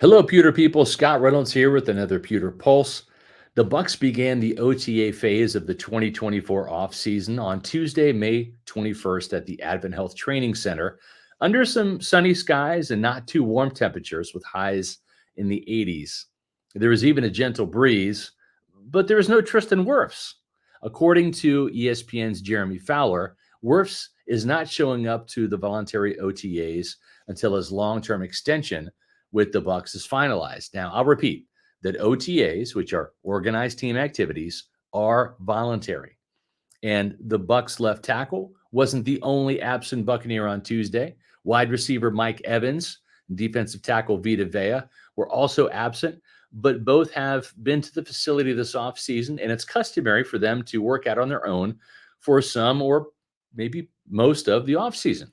Hello, Pewter people. Scott Reynolds here with another Pewter Pulse. The Bucs began the OTA phase of the 2024 offseason on Tuesday, May 21st at the Advent Health Training Center under some sunny skies and not too warm temperatures with highs in the 80s. There was even a gentle breeze, but there was no Tristan Wirfs. According to ESPN's Jeremy Fowler, Wirfs is not showing up to the voluntary OTAs until his long-term extension with the Bucs is finalized. Now, I'll repeat that OTAs, which are organized team activities, are voluntary. And the Bucs left tackle wasn't the only absent Buccaneer on Tuesday. Wide receiver Mike Evans, defensive tackle Vita Vea were also absent, but both have been to the facility this offseason, and it's customary for them to work out on their own for some or maybe most of the offseason.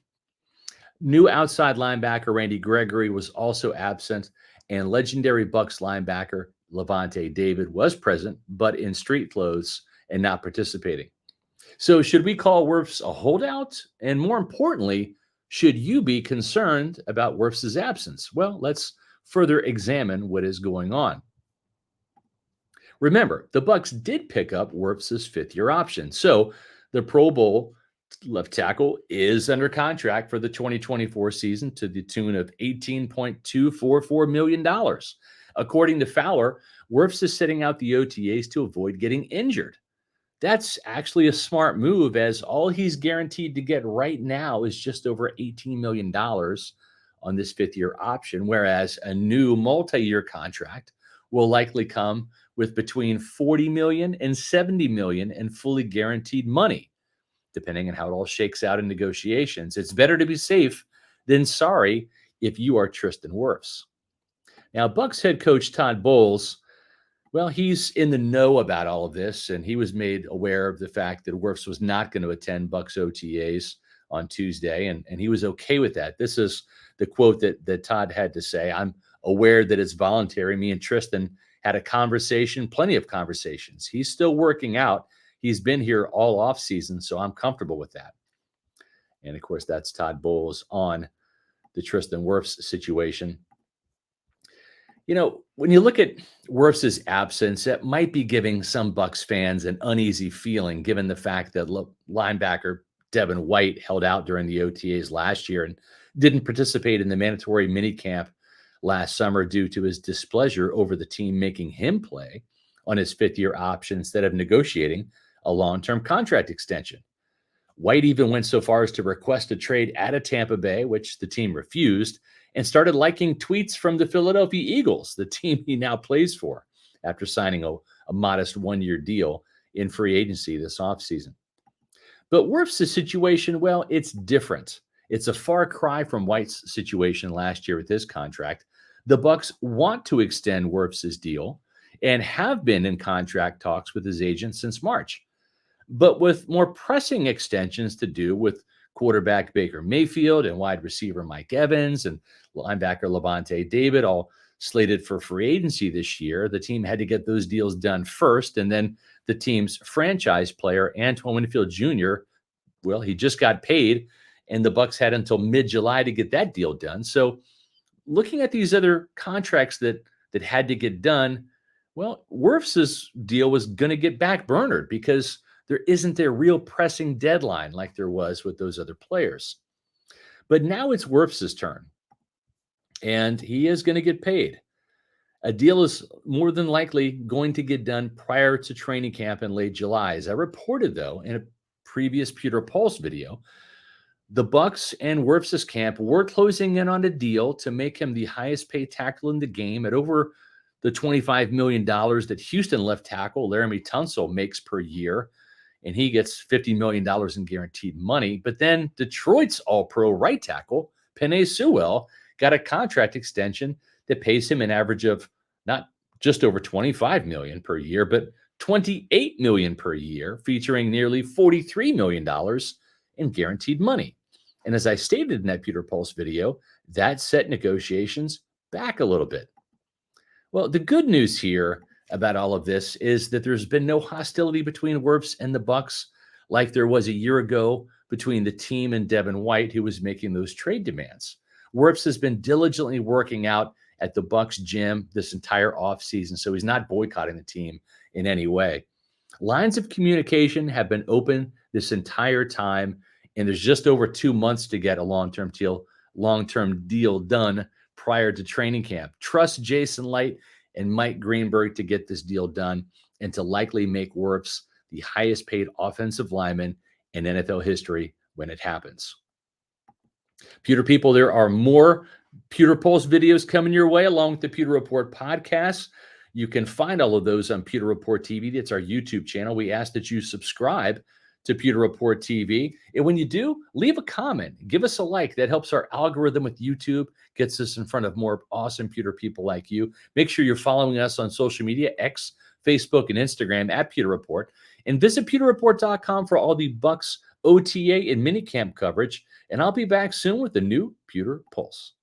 New outside linebacker Randy Gregory was also absent, and legendary Bucs linebacker Levante David was present, but in street clothes and not participating. So, should we call Wirfs a holdout? And more importantly, should you be concerned about Wirfs' absence? Well, let's further examine what is going on. Remember, the Bucs did pick up Wirfs' fifth-year option, so the Pro Bowl left tackle is under contract for the 2024 season to the tune of $18.244 million. According to Fowler, Wirfs is sitting out the OTAs to avoid getting injured. That's actually a smart move, as all he's guaranteed to get right now is just over $18 million on this fifth-year option, whereas a new multi-year contract will likely come with between $40 million and $70 million in fully guaranteed money, depending on how it all shakes out in negotiations. It's better to be safe than sorry if you are Tristan Wirfs. Now, Bucs head coach Todd Bowles, well, he's in the know about all of this, and he was made aware of the fact that Wirfs was not going to attend Bucs OTAs on Tuesday, and he was okay with that. This is the quote that Todd had to say. "I'm aware that it's voluntary. Me and Tristan had a conversation, plenty of conversations. He's still working out. He's been here all off season, so I'm comfortable with that." And of course, that's Todd Bowles on the Tristan Wirfs situation. When you look at Wirfs' absence, it might be giving some Bucs fans an uneasy feeling, given the fact that linebacker Devin White held out during the OTAs last year and didn't participate in the mandatory minicamp last summer due to his displeasure over the team making him play on his fifth-year option instead of negotiating a long-term contract extension. White even went so far as to request a trade out of Tampa Bay, which the team refused, and started liking tweets from the Philadelphia Eagles, the team he now plays for, after signing a modest one-year deal in free agency this offseason. But Wirfs' situation, well, it's different. It's a far cry from White's situation last year with his contract. The Bucs want to extend Wirfs' deal and have been in contract talks with his agent since March, but with more pressing extensions to do with quarterback Baker Mayfield and wide receiver Mike Evans and linebacker Levante David, all slated for free agency this year. The team had to get those deals done first, and then the team's franchise player, Antoine Winfield Jr., well, he just got paid, and the Bucs had until mid-July to get that deal done. So looking at these other contracts that had to get done, well, Wirfs' deal was going to get backburnered because there isn't a real pressing deadline like there was with those other players. But now it's Wirfs' turn, and he is going to get paid. A deal is more than likely going to get done prior to training camp in late July. As I reported, though, in a previous Pewter Pulse video, the Bucs and Wirfs' camp were closing in on a deal to make him the highest paid tackle in the game at over the $25 million that Houston left tackle Laramie Tunsil makes per year, and he gets $50 million in guaranteed money. But then Detroit's all-pro right tackle, Penei Sewell, got a contract extension that pays him an average of not just over $25 million per year, but $28 million per year, featuring nearly $43 million in guaranteed money. And as I stated in that Pewter Pulse video, that set negotiations back a little bit. Well, the good news here about all of this is that there's been no hostility between Wirfs and the Bucs like there was a year ago between the team and Devin White, who was making those trade demands. Wirfs has been diligently working out at the Bucs gym this entire offseason, so he's not boycotting the team in any way. Lines of communication have been open this entire time, and there's just over 2 months to get a long-term deal done prior to training camp. Trust Jason Licht and Mike Greenberg to get this deal done and to likely make Wirfs the highest paid offensive lineman in NFL history when it happens. Pewter people, there are more Pewter Pulse videos coming your way along with the Pewter Report podcast. You can find all of those on Pewter Report TV. That's our YouTube channel. We ask that you subscribe to Pewter Report TV. And when you do, leave a comment. Give us a like. That helps our algorithm with YouTube, gets us in front of more awesome Pewter people like you. Make sure you're following us on social media, X, Facebook, and Instagram at Pewter Report. And visit pewterreport.com for all the Bucs OTA and minicamp coverage. And I'll be back soon with the new Pewter Pulse.